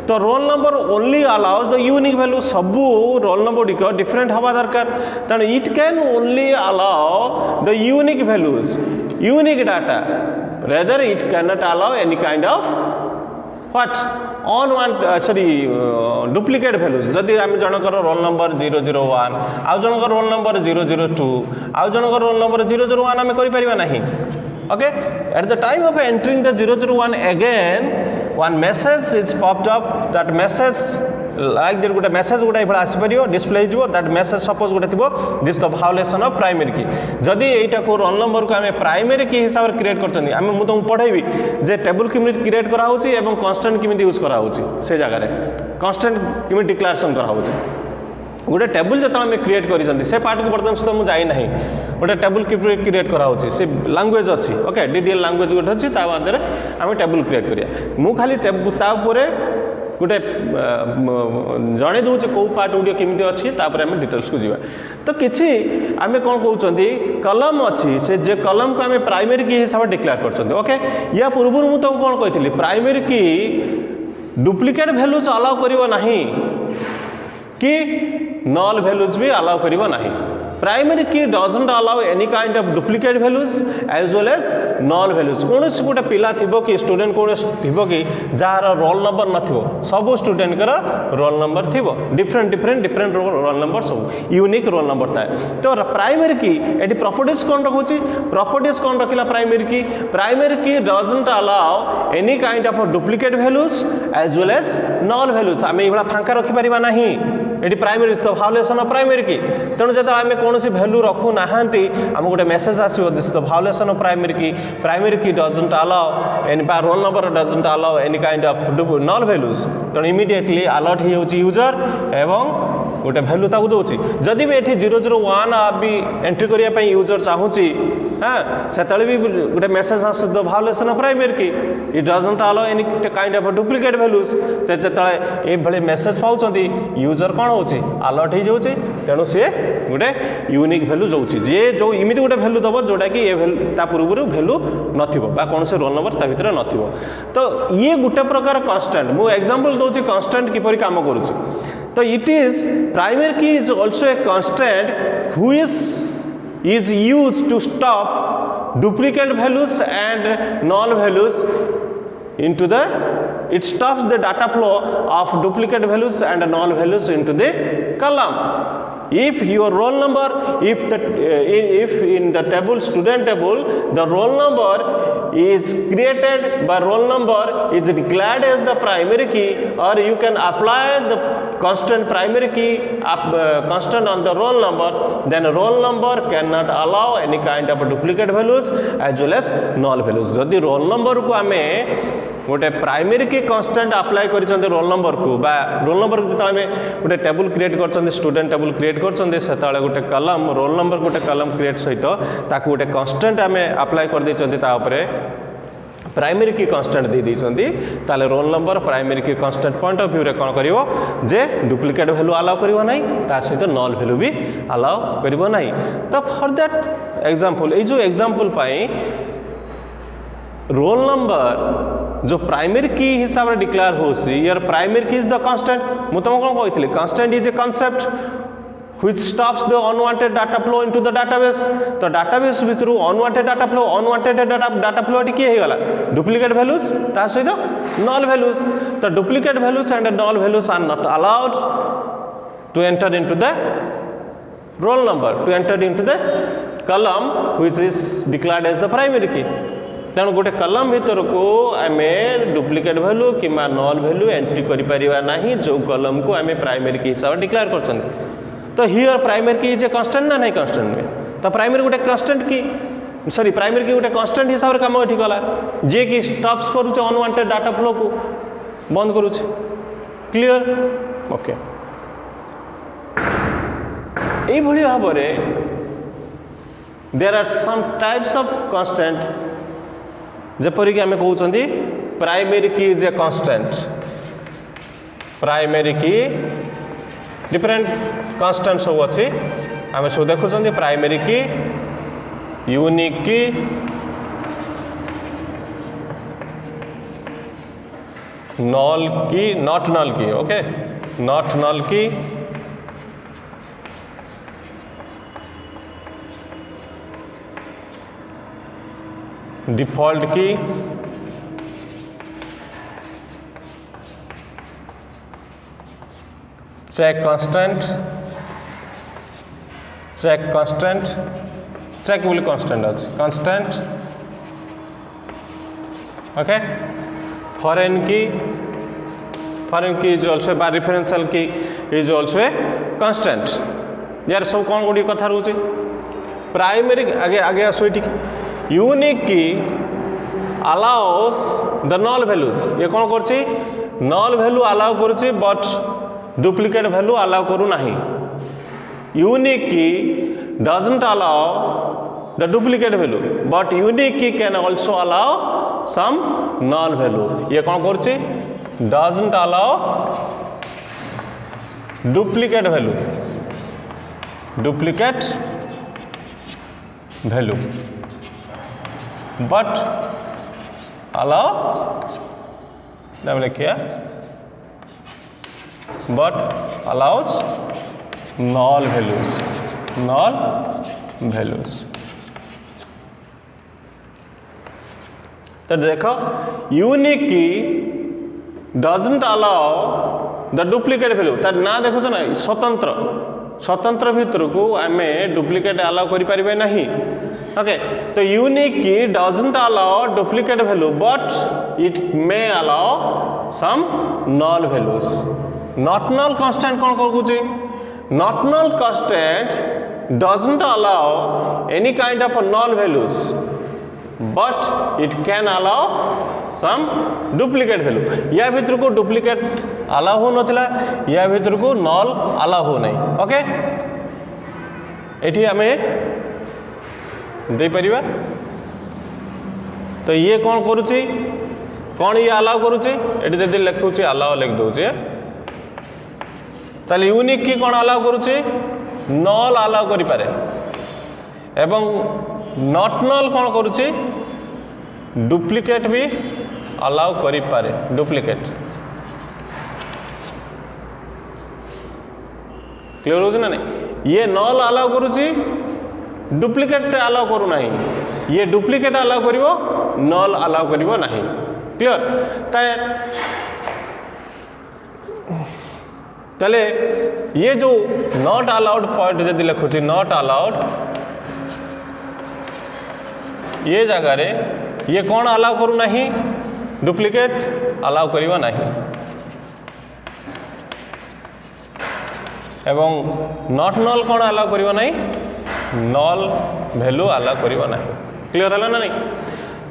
तो roll number only allows the unique value सबू रोल नंबर गुड़िक डिफरेंट हवा दरकार तेणु it can only allow the unique values unique data rather it can not allow any kind of what sorry duplicate values जदि आम जनकर roll number 001 आउ जनकर roll number 002 आउ जनकर roll number 001 आम करिपरिबा नहीं okay at the time of entering the 001 again one message is popped up that message like there गोटे message गोटे इभला आसी परियो डिस्प्ले जिवो that message suppose गोटे थिबो this the violation of primary key जदि एटा को रोल नंबर को हमें प्राइमरी की हिसाब रे क्रिएट करचनी हम मु तुम पढाइबी जे टेबल किमिट क्रिएट करा होची एवं कांस्टेंट किमिट यूज करा होची से जगह रे कांस्टेंट किमिट डिक्लेरेशन करा होची गोटे टेबल जो आम क्रिएट कर से पार्ट को बर्तमान सुधा मुझे जाई नहीं गोटे टेबल क्रिएट करा से लैंग्वेज अच्छी ओके डीडीएल लैंग्वेज गोटे अच्छी मध्य आम टेबल क्रिएट करिया मु खाली तापर गोटे जड़े दूचे कौ पार्ट गुड़िक केमी अच्छी आम डिटेल्स को जीवा तो किसी आम कौन कहते कलम अच्छी से जे कलम को आम प्राइमरी की हिसाब से डिक्लेयर कर ओके या पूर्व मुझे तुमको कौन कही प्राइमरी की डुप्लिकेट वैल्यूज अलाउ करिवो नहीं कि नल वैल्यूज भी अलाउ करिवो नहीं primary key doesn't allow any kind of duplicate values as well as null values कौन गोटे पिला थिबो कि स्टूडेंट कौन थिबो कि जार रोल नंबर नथिबो सब स्टूडेंट कर रोल नंबर थिबो different different different roll number सब यूनिक रोल नंबर थाए तो प्राइमरी की एटी प्रॉपर्टीज कौन रखुची प्रॉपर्टीज कौन रखिला primary key doesn't allow any kind of duplicate values as well as null values आम ये फांका रखि परिबा नहीं एटी प्राइमरी तो भायोलेशन ऑफ प्राइमरी की तेणु जब आम कौन वैल्यू रखु ना आम गोटे मेसेज आसो this the violation of primary key doesn't allow any बा roll number doesn't allow any kind of null values तेणु इमिडिएटली अलर्ट हो यूजर एवं गोटे वैल्यू ताकू दूसरी जदि भी ये 001 भी एंट्री करने यूजर चाहूँगी हाँ से भी गोटे message as the violation of primary key it doesn't allow any kind of duplicate values जो ये मेसेज पाँच यूजर कौन हो अलर्ट हो जाऊँगी तेणु सी गोटे यूनिक वैल्यू जाऊँगी जे जो इमिति गोटे वैल्यू दब जोटा कि ये पूर्व वैल्यू नथिबो बा कौन से रोल नंबर ता भितर नथिबो तो ये गोटे प्रकार कांस्टेंट मु एग्जांपल दोची कांस्टेंट किपरि काम करूछु तो it is primary key is also a constant who is used to stop duplicate values and null values into the it stops the data flow of duplicate values and null values into the column. If your roll number if in the table student table the roll number is created by roll number is declared as the primary key, or you can apply the constant primary key constant on the roll number, then roll number cannot allow any kind of duplicate values as well as null values. जदि roll number को आमे गोटे primary की constant apply कर roll number को बा roll number को जो आम गोटे टेबुल क्रिएट कर स्टूडेंट टेबुल क्रिएट कर गोटे कलम रोल नंबर गोटे कलम क्रिएट सहित ताकू गोटे कांस्टेंट आम अप्लाई कर देते प्राइमरी की कांस्टेंट दे देइछंती ताले रोल नंबर प्राइमरी की कांस्टेंट पॉइंट ऑफ व्यू रे कोन करिवो जे डुप्लीकेट वैल्यू अलाउ करिवो नाही ता सहित नल वैल्यू भी अलाउ करिवो नाही। तो फॉर दैट एग्जांपल ए जो एग्जांपल पाई रोल नंबर जो प्राइमरी की हिसाब रे डिक्लेयर होसी यार primary key is the constant मु तुम कोन कहितले constant is a concept which stops the unwanted data flow into the database। तो database भितरु unwanted data flow T किए गला duplicate values ता सहित null values। तो duplicate values and null values are not allowed to enter into the roll number, to enter into the column which is declared as the primary key। तेणु गोटे कलम भितर को आम डुप्लीकेट वैल्यू कि नल वैल्यू एंट्री करें जो कलम को आम प्राइमरी की हिसाब से डिक्लेयर कर। तो here primary key is a constant ना नहीं कांस्टेंट में तो प्राइमरी गोटे कांस्टेंट की सॉरी प्राइमरी की गोटे कांस्टेंट हिसाब से काम ये गला जे कि स्टॉप्स करुचे अनवांटेड डाटा फ्लो को बंद करुचे। क्लियर ओके ये भाव में there are some types of constant जपरिक आम कहते primary key is a constant primary key different constant सब अच्छी आम सब देखुं प्राइमरी की यूनिक की नल की नॉट नल की ओके नॉट नल की डिफॉल्ट की चेक कांस्टेंट चेक बोली कांस्टेंट अच्छे constant okay foreign key is also bye referential की इज ऑल्सो ए कांस्टेंट यार सब कौन गोटे कथा रोचे प्राइमरी आगे आगे आसो यूनिक की अलाउस द नल वैल्यूज ये कौन करछि नल वैल्यू अलाउ करुछि बट डुप्लीकेट वैल्यू अलाउ करू नहीं। Unique key doesn't allow the duplicate value but unique key can also allow some null value ये कौन करछि doesn't allow duplicate value but allow लिखिए but allows null values तो देखो unique की doesn't allow the duplicate value तार ना देखो ना स्वतंत्र भितर को आम डुप्लीकेट अलाउ करें नहीं ओके। तो यूनिक की doesn't allow duplicate value but it may allow some null values। Not null constant कौन करुचे not null constant doesn't allow any kind of null values but it can allow some duplicate value या भीतर को duplicate allow हो नथिला या भीतर को नल allow हो नहीं ओके। एठी आमे दे परिबा तो ये कौन करुची कौन ये अलाउ करुची एठी दे लिखुची अलाउ लिख दोचे ताले यूनिक की कौन अलाउ करुचे नल अलाउ करि पारे एवं नॉट नल कौन करुचे डुप्लीकेट भी अलाउ करि पारे डुप्लीकेट क्लियर हो ना नहीं ये नल अलाउ करुची डुप्लीकेट अलाउ करू नहीं ये डुप्लीकेट अलाउ करिवो नल अलाउ करिवो नहीं क्लियर ताले ये जो नॉट अलाउड पॉइंट जदि लिखुची नॉट अलाउड ये जगह रे ये कौन अलाउ करू नहीं डुप्लिकेट अलाउ करिवा नहीं एवं नॉट नल कौन अलाउ करिवा नहीं नल वैल्यू अलाउ करिवा नहीं क्लियर है ना नहीं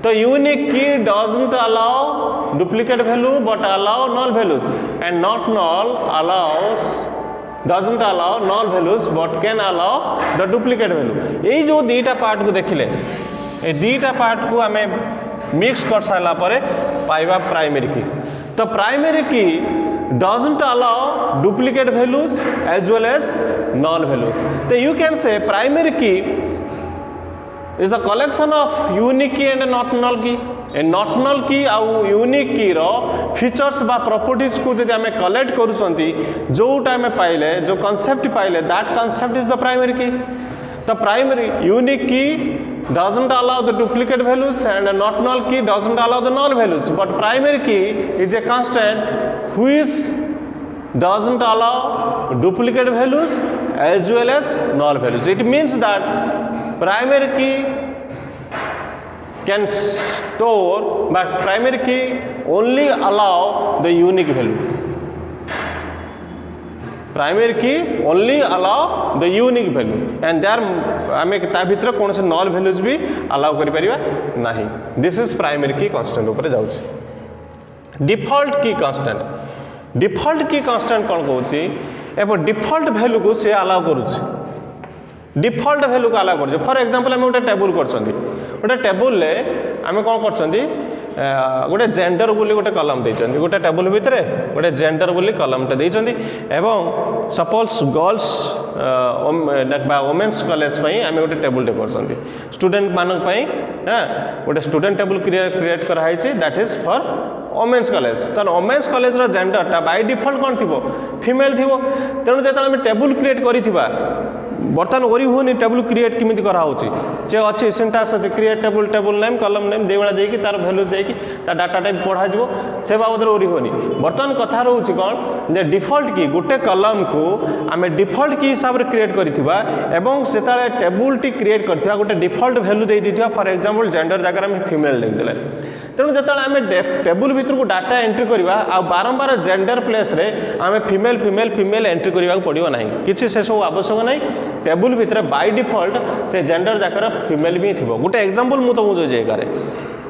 तो unique key doesn't allow duplicate value but allow null values and not null allows doesn't allow null values but can allow the duplicate value ये जो दीटा पार्ट को देखिले ये दीटा पार्ट को हमें मिक्स कर सारा पर पाइबा प्राइमरी की तो प्राइमरी की doesn't allow duplicate values as well as null values तो you can say primary key is the collection of unique key and not null key a not null key आउ unique की रो features बा properties को जब आम collect करूँगी जोटा आम पाइले जो कॉन्सेप्ट पाइले that concept is the primary की तो प्राइमरी यूनिक की doesn't allow the duplicate values and a not null key doesn't allow the null values but primary key is a constant which doesn't allow duplicate values as well as null values. It means that primary key can store but primary key only allow the unique value primary key only allow the unique value and there आम ता भीतर कौन से null values भी allow करि परिबा नाही this is primary key constant ऊपर जाउछि default key constant कौन कहउछि एबो default value को से allow करूछि डिफॉल्ट वैल्यू को अलाउ कर फॉर एग्जांपल आम गोटे टेबुल कर टेबुल आम कौन कर गोटे जेंडर बोली गोटे कलम देइछन्ती गोटे टेबुल भितर गोटे जेंडर बोली कलमटे देइछन्ती एवं सपोज गर्ल्स वोमेन्स कॉलेज पई आम गोटे टेबुलटे करछन्ती स्टूडेंट मानक पई गोटे स्टूडेंट टेबुल क्रिएट कराई that is for women's college तो वोमेन्स कॉलेज रो जेंडरटा बाय डिफॉल्ट कौन थी फीमेल थी तेणु जो आम टेबुल क्रिएट करिथिबा बर्तमान ओरी होनी टेबुल क्रिएट किमित कराउछि जे अछि सिंटाक्स अछि क्रिएट टेबुल नेम कलम नेम देवळा देकी तार वैल्यूज देकी तार डाटा टाइप पढ़ा जिवो से बाबद ओरी होनी बर्तमान कथा रहउछि कोन जे डिफॉल्ट की गोटे कलम को आमे डिफॉल्ट की हिसाब रे क्रिएट करिथिबा एवं सेताळे टेबुल टी क्रिएट करथिबा गोटे डिफॉल्ट वैल्यू देइ दिथिबा फॉर एग्जांपल जेंडर जगह में फीमेल लिख देले तेणु जो आम टेबुल भितर को डाटा एंट्री करवा आ बारंबार जेंडर प्लेस रे आम फीमेल फीमेल फीमेल एंट्री करने को पड़ो ना किसी से सब आवश्यक नहीं टेबुल भितर बाय डिफॉल्ट से जेंडर जाकर फीमेल भी थी गोटे एग्जांपल मुझे तुमको जो जगह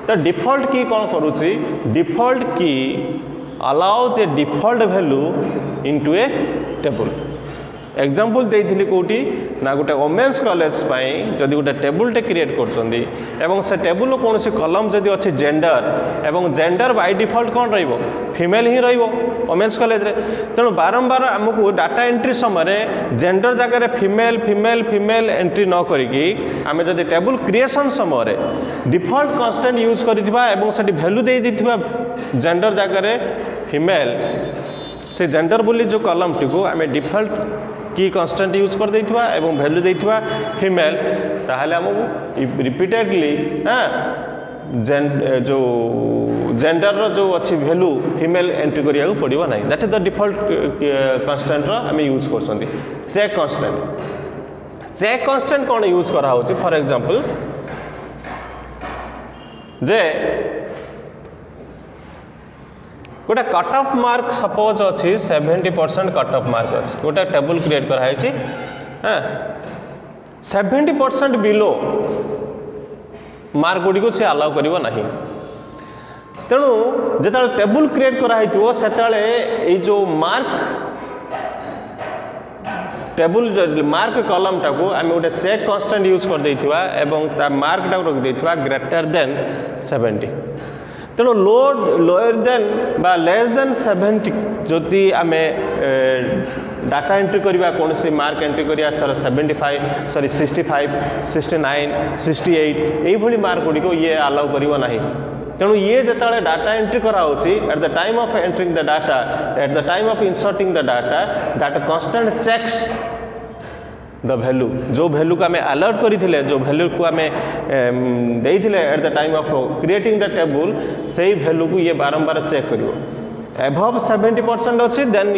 तो डिफॉल्ट की कौन करुच्ची default key allows a default value into a table example देइथिली कोठी ना गोटे वोमेन्स कॉलेज जदि गोटे टेबुलटे क्रिएट कर से टेबुल कौन से कलम जदि अच्छे जेंडर एवं जेंडर बाय डिफॉल्ट कौन रहिबो फीमेल ही रहिबो वोमेन्स कॉलेज रे तेणु बारंबार आमको डाटा एंट्री समय जेंडर जगह फीमेल फीमेल फीमेल एंट्री न करिकी आमे जदि टेबुल क्रिएशन समय डिफॉल्ट कांस्टेंट यूज करिथिबा एवं सेठी वैल्यू दे दिथिबा जेंडर जगह फीमेल से जेंडर बोली जो कलम टी को आमे डिफॉल्ट की कांस्टेंट यूज कर देइथिबा एवं वैल्यू देइथिबा फीमेल ताहले हमको रिपीटेडली जो जेंडर रो जो अच्छी वैल्यू फीमेल एंट्री करिया को पड़िबो नाही that is the default constant रो आमे यूज करछंती चेक कांस्टेंट कोन यूज करा होची फॉर एग्जांपल जे गोटे कट ऑफ मार्क सपोज अच्छी 70% कट ऑफ मार्क अच्छी गोटे टेबुल क्रिएट कराई 70% बिलो मार्क गुड़ी को सी अलाउ करिवो नहीं तेणु जो टेबुल क्रिएट कराई से जो मार्क टेबुल मार्क कलम टाको आम गोटे चेक कांस्टेंट यूज कर देइथिबा एवं ता मार्क टाको रख देइथिबा ग्रेटर देन 70 तेणु लोअर देन बा लेस देन 70 जदि आम डाटा एंट्री करवा कौन सी मार्क एंट्री करिया थर 65 69 68 यही मार्क गुड़ी को ये अलाउ करिवो नाही तेणु ये जिते डाटा एंट्री कराउछि at the time of entering the data at the time of inserting the data that constant checks the value जो वैल्यू को आम अलर्ट करते जो वैल्यू को आम देइथिले at the time of creating the table से वैल्यू को ये बारंबार चेक करिवो एभव 70% अच्छी देन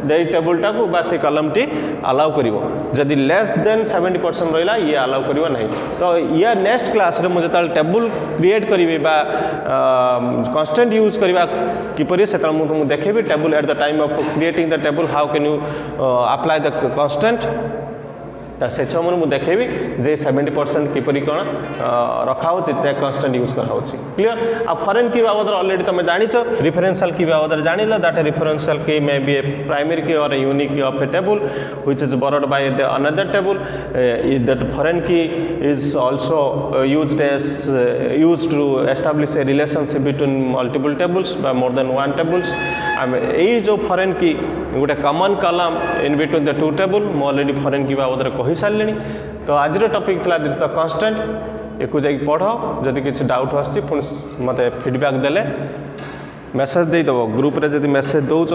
दे टेबुलटा को बा से कलम टी अलाउ करिवो जदि लेस देन 70% रहिला ये अलाउ करिवो नहीं तो ये नेक्स्ट क्लास रे मुझे ताल टेबुल क्रिएट करिवे बा कांस्टेंट यूज करबा किपरि सेता मु तुमको देखेबी table at the time of creating the table how can you apply the constant से समय मुझे देखेबी जे 70% किपरि कौन रखा हो चेक कांस्टेंट यूज करा हो क्लियर आ फॉरेन की बाबद ऑलरेडी तुम जानिछ रिफरेंशियल की बाबद जानिला दैट रिफरेंशियल की मे बी ए प्राइमरी की और unique key of a table which is borrowed by the another table that foreign key is also used to establish a relationship between multiple tables बा more then one tables यही जो foreign की गोटे common column in between the two table मु already foreign की बाबद कही सारे तो आज टॉपिक थी दिस द कांस्टेंट एक जाकि पढ़ जदि किसी डाउट आसी पुणी मत फीडबैक देले मेसेज देदेव ग्रुप रे जदि मेसेज दौच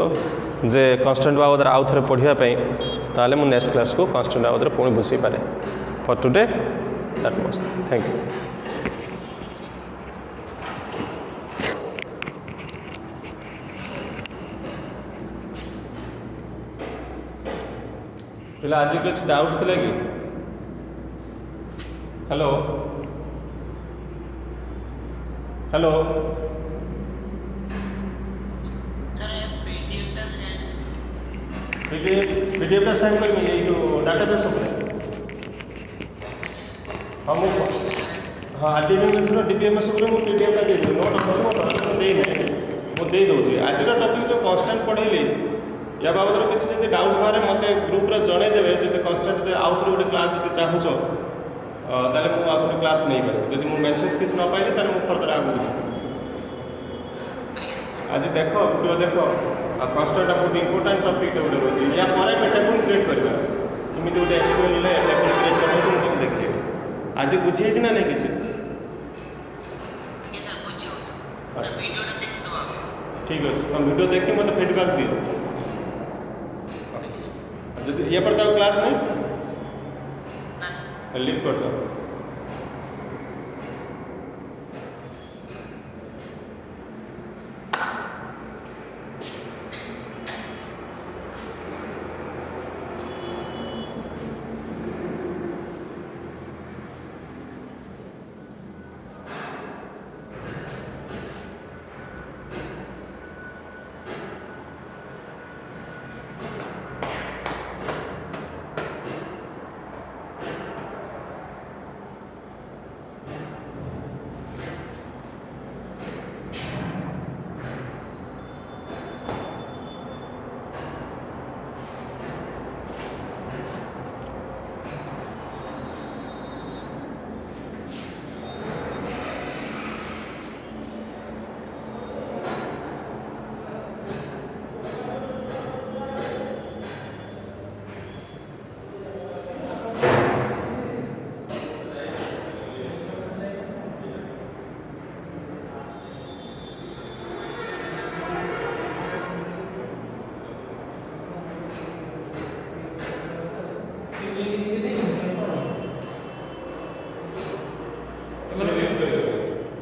जे कांस्टेंट बाबद आउ थे पढ़ाई ताले मु नेक्स्ट क्लास को कांस्टेंट बाबद पुणी बुझे पारे for today that much thank you पहले आज कुछ डाउट थे कि हेलो हेलो पीडीएफ टा सेंड कर ये जो डाटाबेस ऊपर हाँ हाँ डीबीएमएस डीबीएमएस ऊपर मु पीडीएफ टा दे दे नोट अच्छे दे मु दे दउची आज टॉपिक जो कांस्टेंट पढ़ैली या बाबद किसी जब डाउट बारे मत ग्रुप रे जणे देवे जब कांस्टेंट आउ थे गोटे क्लास जब चाहूच ताले मु आउ थे क्लास नहीं पारे जब मु मेसेज किसी न पाइली ताले मु फर्दर आगु आज देख वीडियो देख कांस्टेंट बहुत इंपोर्टेंट टॉपिक गोटे रोचे या पर टेबल क्रिएट करवा तुम गोटे एसक्यूएल रे टेबल क्रिएट कर तुम देखिए आज बुझे ना नहीं किसी ठीक अच्छे तुम वीडियो देखिए मत फीडबैक दियो ये पढ़ता हो क्लास नहीं लीव कर दो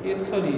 ये तो सॉरी